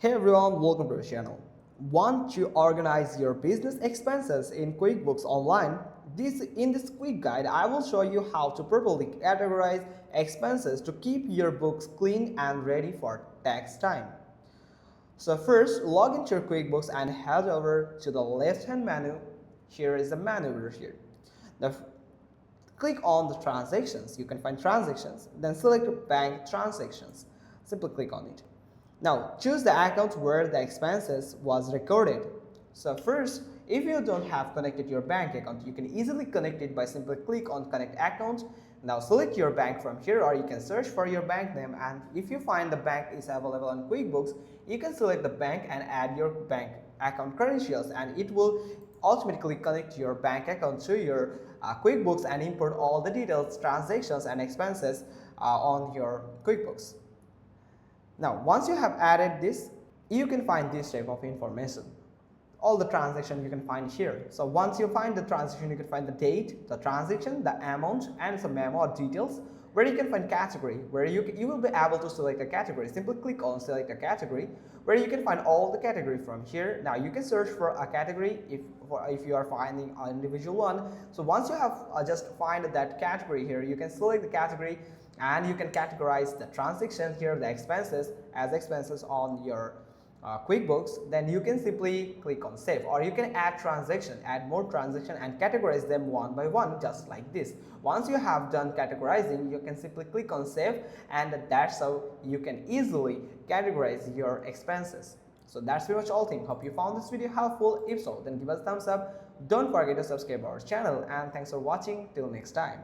Hey everyone, welcome to our channel. Want to organize your business expenses in QuickBooks online? In this quick guide, I will show you how to properly categorize expenses to keep your books clean and ready for tax time. So first, log into your QuickBooks and head over to the left-hand menu. Here is the menu over here. Now, click on the transactions. You can find transactions. Then select bank transactions. Simply click on it. Now choose the account where the expenses was recorded. So first, if you don't have connected your bank account, you can easily connect it by simply click on connect account. Now select your bank from here, or you can search for your bank name, and if you find the bank is available on QuickBooks, you can select the bank and add your bank account credentials, and it will automatically connect your bank account to your QuickBooks and import all the details, transactions and expenses on your QuickBooks. Now, once you have added this, you can find this type of information. All the transaction you can find here. So once you find the transaction, you can find the date, the transaction, the amount, and some memo or details, where you can find category, where you will be able to select a category. Simply click on select a category, where you can find all the category from here. Now you can search for a category if you are finding an individual one. So once you have just find that category here, you can select the category and you can categorize the transaction here, the expenses as expenses on your QuickBooks. Then you can simply click on save, or you can add transaction, add more transaction and categorize them one by one, just like this. Once you have done categorizing, you can simply click on save, and that's how you can easily categorize your expenses. So that's pretty much all thing. Hope you found this video helpful. If so, then give us a thumbs up. Don't forget to subscribe our channel, and thanks for watching. Till next time.